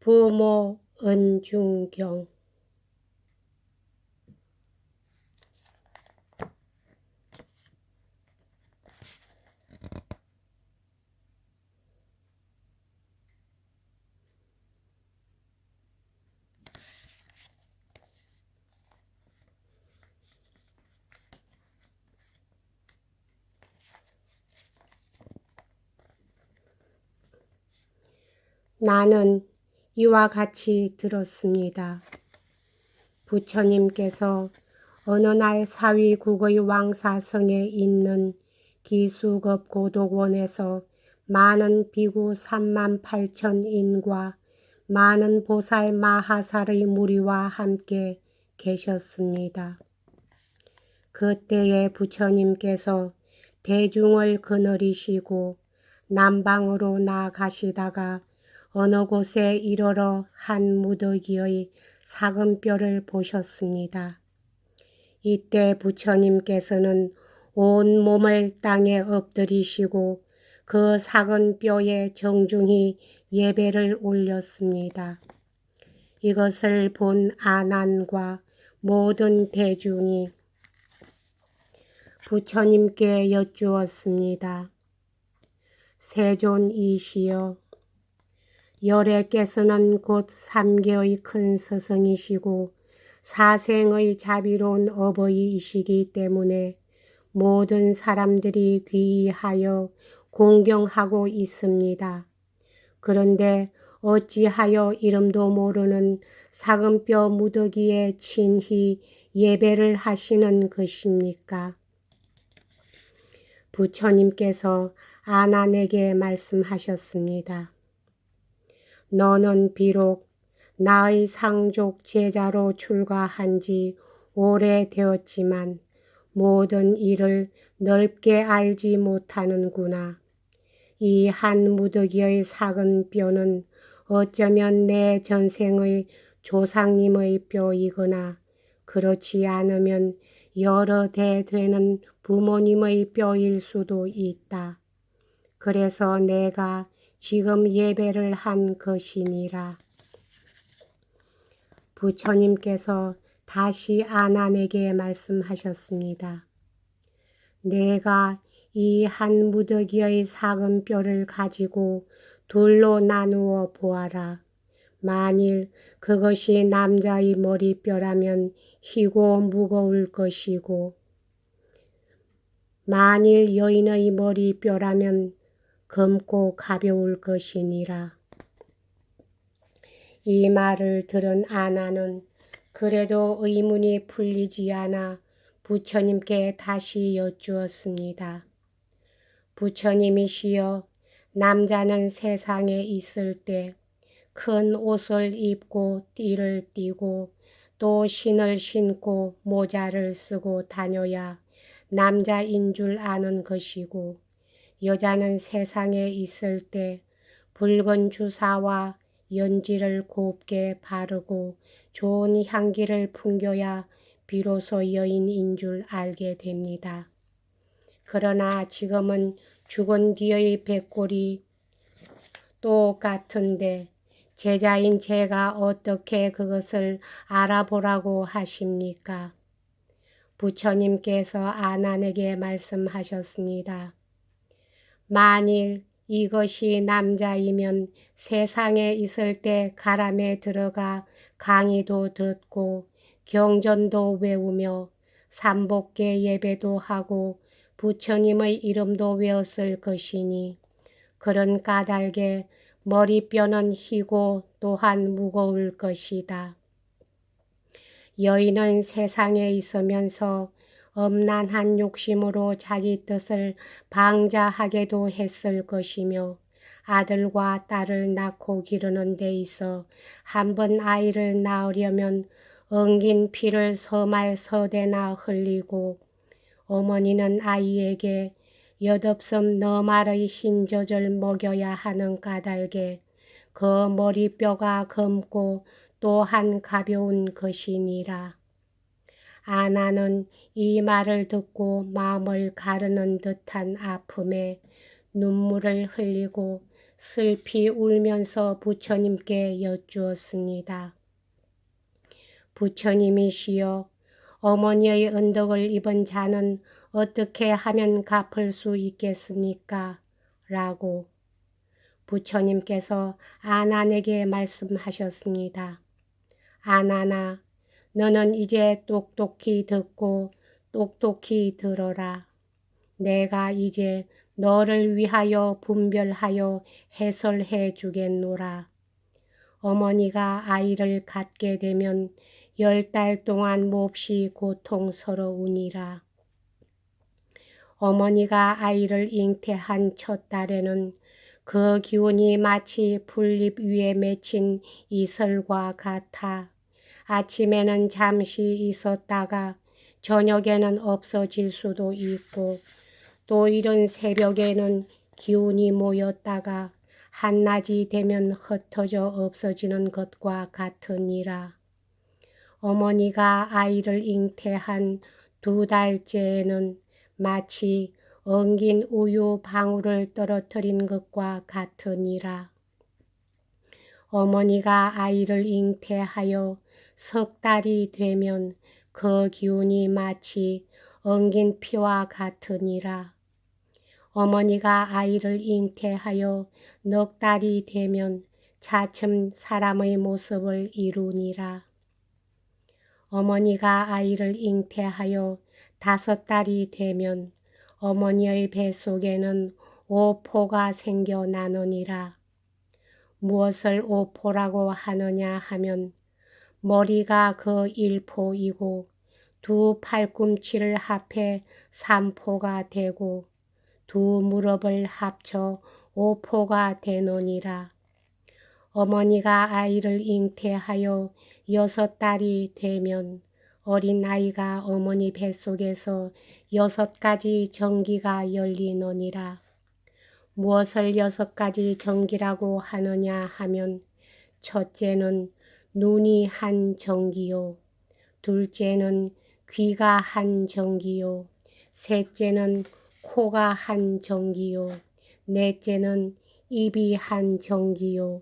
부모 은중경. 나는 이와 같이 들었습니다. 부처님께서 어느 날 사위국의 왕사성에 있는 기수급 고독원에서 많은 비구 38,000인과 많은 보살 마하살의 무리와 함께 계셨습니다. 그때에 부처님께서 대중을 거느리시고 남방으로 나아가시다가 어느 곳에 이르러 한 무더기의 사금뼈를 보셨습니다. 이때 부처님께서는 온 몸을 땅에 엎드리시고 그 사금뼈에 정중히 예배를 올렸습니다. 이것을 본 아난과 모든 대중이 부처님께 여쭈었습니다. 세존이시여, 열애께서는 곧 3개의 큰 스승이시고 사생의 자비로운 어버이이시기 때문에 모든 사람들이 귀의하여 공경하고 있습니다. 그런데 어찌하여 이름도 모르는 사금뼈 무더기에 친히 예배를 하시는 것입니까? 부처님께서 아난에게 말씀하셨습니다. 너는 비록 나의 상족 제자로 출가한 지 오래되었지만 모든 일을 넓게 알지 못하는구나. 이 한 무더기의 작은 뼈는 어쩌면 내 전생의 조상님의 뼈이거나 그렇지 않으면 여러 대 되는 부모님의 뼈일 수도 있다. 그래서 내가 지금 예배를 한 것이니라. 부처님께서 다시 아난에게 말씀하셨습니다. 내가 이 한 무더기의 작은 뼈를 가지고 둘로 나누어 보아라. 만일 그것이 남자의 머리뼈라면 희고 무거울 것이고 만일 여인의 머리뼈라면 검고 가벼울 것이니라. 이 말을 들은 아난은 그래도 의문이 풀리지 않아 부처님께 다시 여쭈었습니다. 부처님이시여, 남자는 세상에 있을 때 큰 옷을 입고 띠를 띠고 또 신을 신고 모자를 쓰고 다녀야 남자인 줄 아는 것이고 여자는 세상에 있을 때 붉은 주사와 연지를 곱게 바르고 좋은 향기를 풍겨야 비로소 여인인 줄 알게 됩니다. 그러나 지금은 죽은 뒤의 백골이 똑같은데 제자인 제가 어떻게 그것을 알아보라고 하십니까? 부처님께서 아난에게 말씀하셨습니다. 만일 이것이 남자이면 세상에 있을 때 가람에 들어가 강의도 듣고 경전도 외우며 삼복계 예배도 하고 부처님의 이름도 외웠을 것이니 그런 까닭에 머리뼈는 희고 또한 무거울 것이다. 여인은 세상에 있으면서 엄난한 욕심으로 자기 뜻을 방자하게도 했을 것이며 아들과 딸을 낳고 기르는 데 있어 한 번 아이를 낳으려면 엉긴 피를 서말 서대나 흘리고 어머니는 아이에게 엿없음 너말의 흰젖을 먹여야 하는 까닭에 그 머리뼈가 검고 또한 가벼운 것이니라. 아나는 이 말을 듣고 마음을 가르는 듯한 아픔에 눈물을 흘리고 슬피 울면서 부처님께 여쭈었습니다. 부처님이시여, 어머니의 은덕을 입은 자는 어떻게 하면 갚을 수 있겠습니까? 라고 부처님께서 아난에게 말씀하셨습니다. 아난아, 너는 이제 똑똑히 듣고 똑똑히 들어라. 내가 이제 너를 위하여 분별하여 해설해 주겠노라. 어머니가 아이를 갖게 되면 10달 동안 몹시 고통스러우니라. 어머니가 아이를 잉태한 첫 달에는 그 기운이 마치 풀잎 위에 맺힌 이슬과 같아 아침에는 잠시 있었다가 저녁에는 없어질 수도 있고 또 이른 새벽에는 기운이 모였다가 한낮이 되면 흩어져 없어지는 것과 같으니라. 어머니가 아이를 잉태한 2달째에는 마치 엉긴 우유 방울을 떨어뜨린 것과 같으니라. 어머니가 아이를 잉태하여 3달이 되면 그 기운이 마치 엉긴 피와 같으니라. 어머니가 아이를 잉태하여 4달이 되면 차츰 사람의 모습을 이루니라. 어머니가 아이를 잉태하여 5달이 되면 어머니의 뱃속에는 오포가 생겨나느니라. 무엇을 오포라고 하느냐 하면 머리가 그 1포이고 2 팔꿈치를 합해 3포가 되고 2 무릎을 합쳐 5포가 되느니라. 어머니가 아이를 잉태하여 6달이 되면 어린아이가 어머니 뱃속에서 6가지 정기가 열리느니라. 무엇을 6가지 정기라고 하느냐 하면 첫째는 눈이 한 정기요, 둘째는 귀가 한 정기요, 셋째는 코가 한 정기요, 넷째는 입이 한 정기요,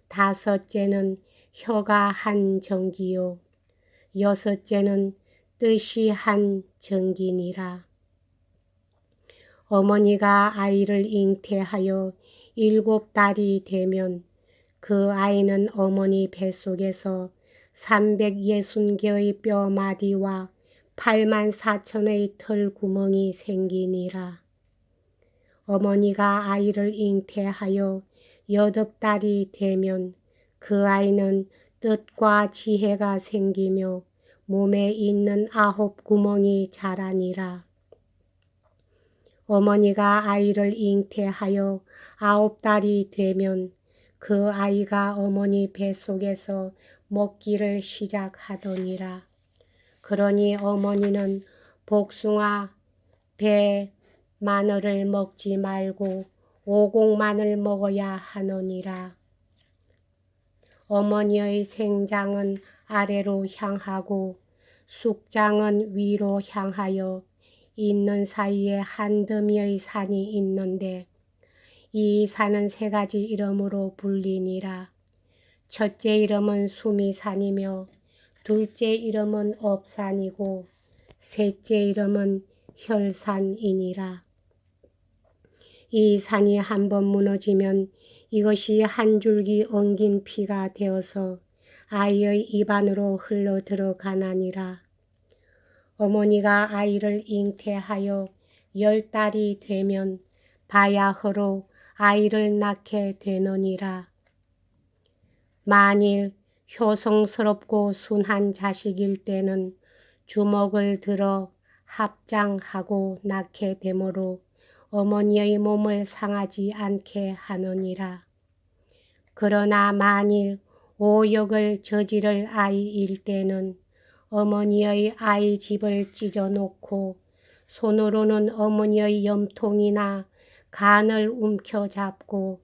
5째는 혀가 한 정기요, 6째는 뜻이 한 정기니라. 어머니가 아이를 잉태하여 7달이 되면 그 아이는 어머니 뱃속에서 360개의 뼈마디와 84,000의 털구멍이 생기니라. 어머니가 아이를 잉태하여 8달이 되면 그 아이는 뜻과 지혜가 생기며 몸에 있는 9구멍이 자라니라. 어머니가 아이를 잉태하여 9달이 되면 그 아이가 어머니 뱃속에서 먹기를 시작하더니라. 그러니 어머니는 복숭아, 배, 마늘을 먹지 말고 오곡만을 먹어야 하느니라. 어머니의 생장은 아래로 향하고 숙장은 위로 향하여 있는 사이에 한 더미의 산이 있는데 이 산은 3가지 이름으로 불리니라. 첫째 이름은 수미산이며 둘째 이름은 업산이고 셋째 이름은 혈산이니라. 이 산이 한번 무너지면 이것이 한 줄기 엉긴 피가 되어서 아이의 입안으로 흘러 들어가나니라. 어머니가 아이를 잉태하여 10달이 되면 바야흐로 아이를 낳게 되느니라. 만일 효성스럽고 순한 자식일 때는 주먹을 들어 합장하고 낳게 되므로 어머니의 몸을 상하지 않게 하느니라. 그러나 만일 오역을 저지를 아이일 때는 어머니의 아이 집을 찢어놓고 손으로는 어머니의 염통이나 간을 움켜잡고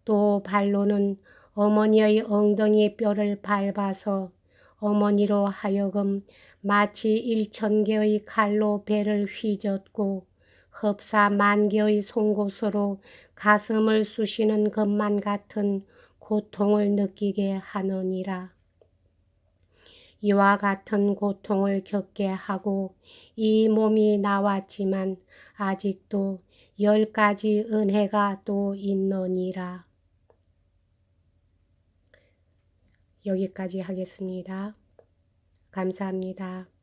또 발로는 어머니의 엉덩이 뼈를 밟아서 어머니로 하여금 마치 1000개의 칼로 배를 휘젓고 흡사 만개의 송곳으로 가슴을 쑤시는 것만 같은 고통을 느끼게 하느니라. 이와 같은 고통을 겪게 하고 이 몸이 나왔지만 아직도 10가지 은혜가 또 있느니라. 여기까지 하겠습니다. 감사합니다.